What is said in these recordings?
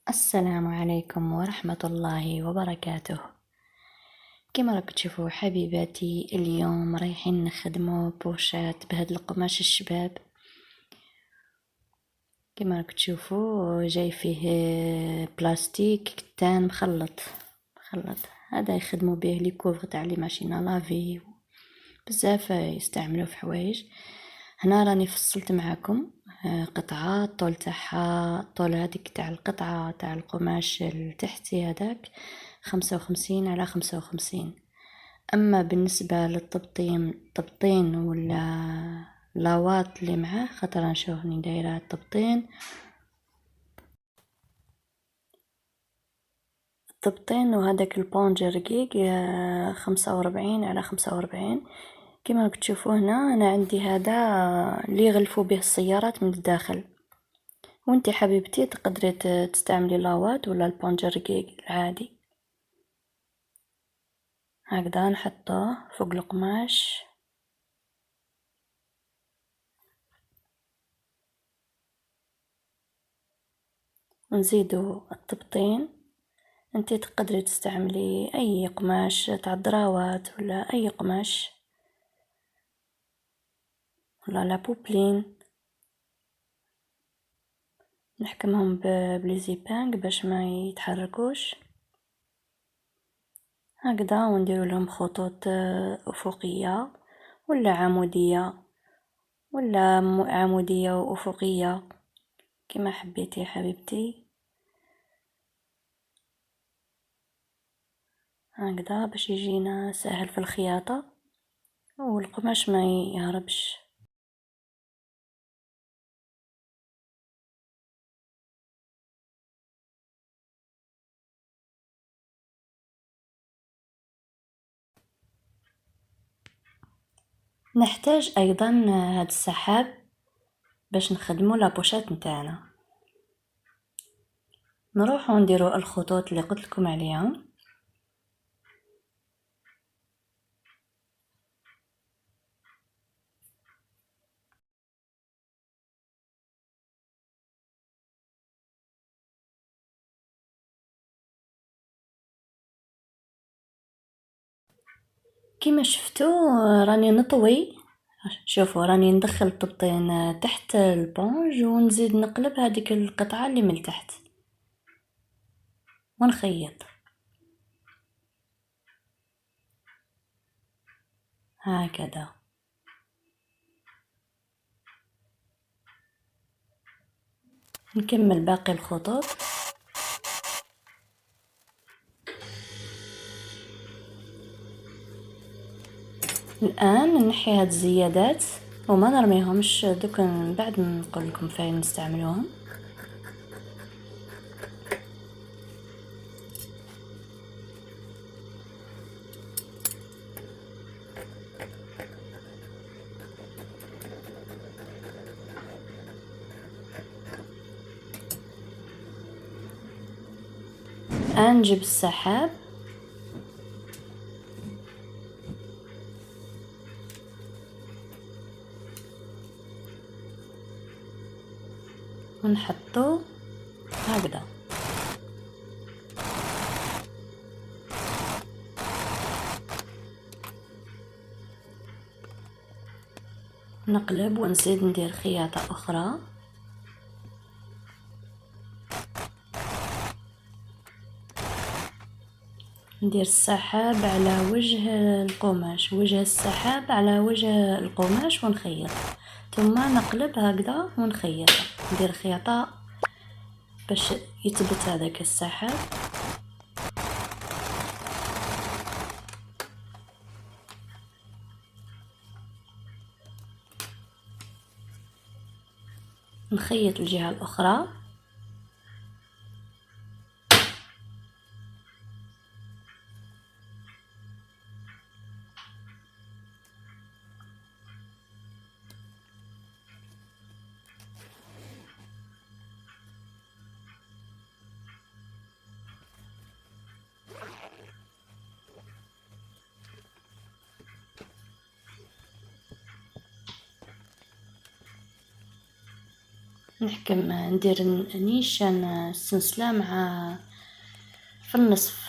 السلام عليكم ورحمة الله وبركاته. كما راك تشوفوا حبيباتي، اليوم رايحين نخدموا بوشات بهذا القماش الشباب. كما راك تشوفوا جاي فيه بلاستيك كتان مخلط. هذا يخدموا به لي كوفر تاع لي ماشينا لافي، بزاف يستعملوا في حوايج. هنا راني فصلت معكم قطعة الطول تاعها، الطول هذيك تاع القطعة تاع القماش التحتي هذاك 55 على 55. اما بالنسبة للتبطين ولا لاوات اللي معاه، خاطر نشوف راني دايره التبطين وهذاك البونجر رقيق 45 على 45. كما راك تشوفوا هنا انا عندي هذا اللي يغلفوا به السيارات من الداخل، وانتي حبيبتي تقدري تستعملي لاوات ولا البونجر رقيق العادي. هكذا نحطوه فوق القماش، ونزيدو التبطين. انتي تقدري تستعملي اي قماش تاع الدراوات ولا اي قماش ولا لابوبلين. نحكمهم بليزيبانغ باش ما يتحركوش هكذا، ونديروا لهم خطوط افقيه ولا عموديه ولا عموديه وافقيه كما حبيتي حبيبتي. هكذا باش يجينا سهل في الخياطه والقماش ما يهربش. نحتاج ايضا هذا السحاب باش نخدموا لابوشات نتاعنا. نروح ونديروا الخطوط اللي قلت لكم عليهم. كما شفتوا راني نطوي، شوفوا راني ندخل التبطين تحت البونج ونزيد نقلب هذيك القطعه اللي من تحت ونخيط هكذا. نكمل باقي الخطوط. الان نحي هاد الزيادات وما نرميهمش، دوك من بعد نقول لكم فين نستعملوهم. الان نجيب السحاب ونحطو هكذا. نقلب ونزيد ندير خياطة أخرى. ندير السحاب على وجه القماش، وجه السحاب على وجه القماش ونخيط، ثم نقلب هكذا ونخيط، ندير خياطة باش يثبت هذاك السحاب. نخيط الجهة الأخرى. نحكم ندير نيشان السنسلة مع في النصف،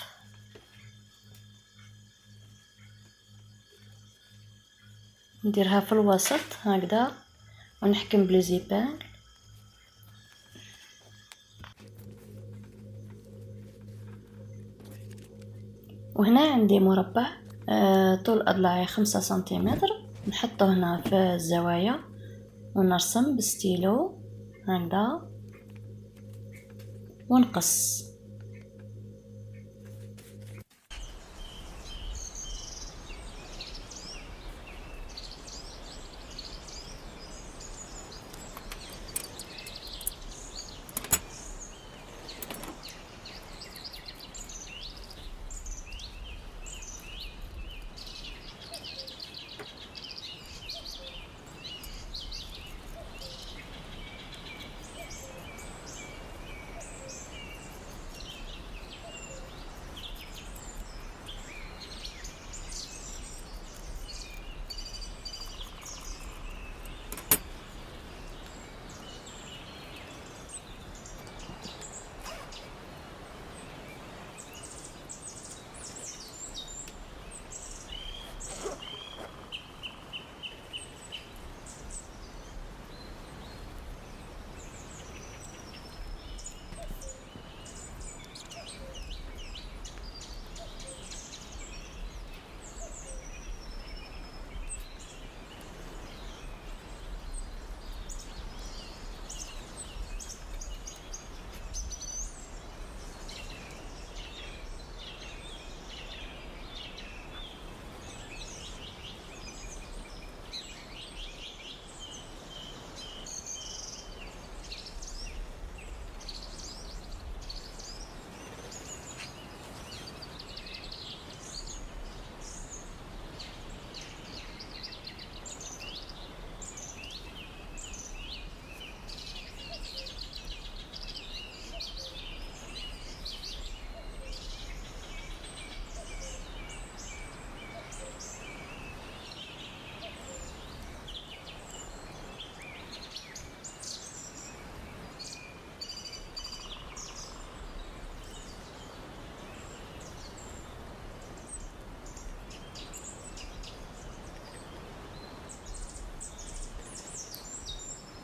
نديرها في الوسط هكذا ونحكم بليزيبان. وهنا عندي مربع طول اضلاعي 5 سنتيمتر، نحطه هنا في الزوايا ونرسم بستيلو هكذا ونقص.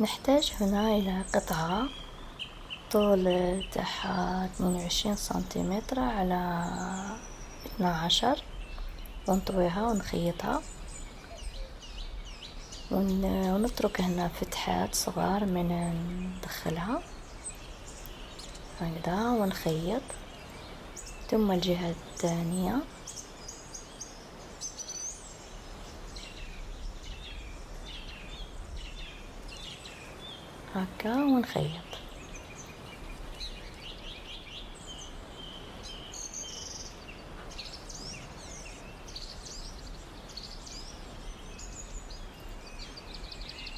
نحتاج هنا إلى قطعة طول تاعها 22 سنتيمتر على 12، ونطويها ونخيطها ونترك هنا فتحات صغار من ندخلها هكذا ونخيط. ثم الجهة الثانية هكا ونخيط.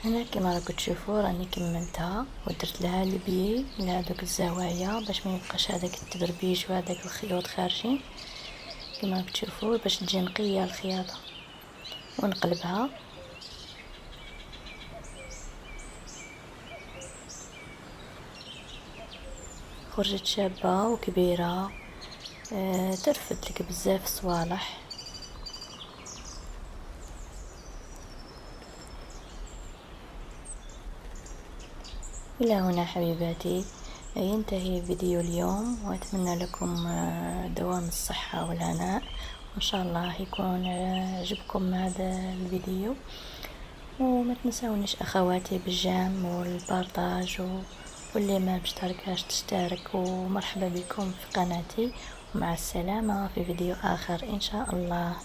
هنا كما راكم تشوفوا راني كملتها ودرت لها البي لهذوك الزوايا باش ما يبقاش هذاك التبربيج وهذاك الخيوط خارجين كما راكم تشوفوا، باش تجي نقيه الخياطه. ونقلبها خرجت شابه وكبيره، ترفد لك بزاف صوالح. إلى هنا حبيباتي ينتهي فيديو اليوم، وأتمنى لكم دوام الصحة والهناء، وإن شاء الله يكون عجبكم هذا الفيديو. وما تنسونيش أخواتي بالجام والبارطاج، واللي ما باشتركاش تشترك. ومرحبا بكم في قناتي، ومع السلامة في فيديو آخر إن شاء الله.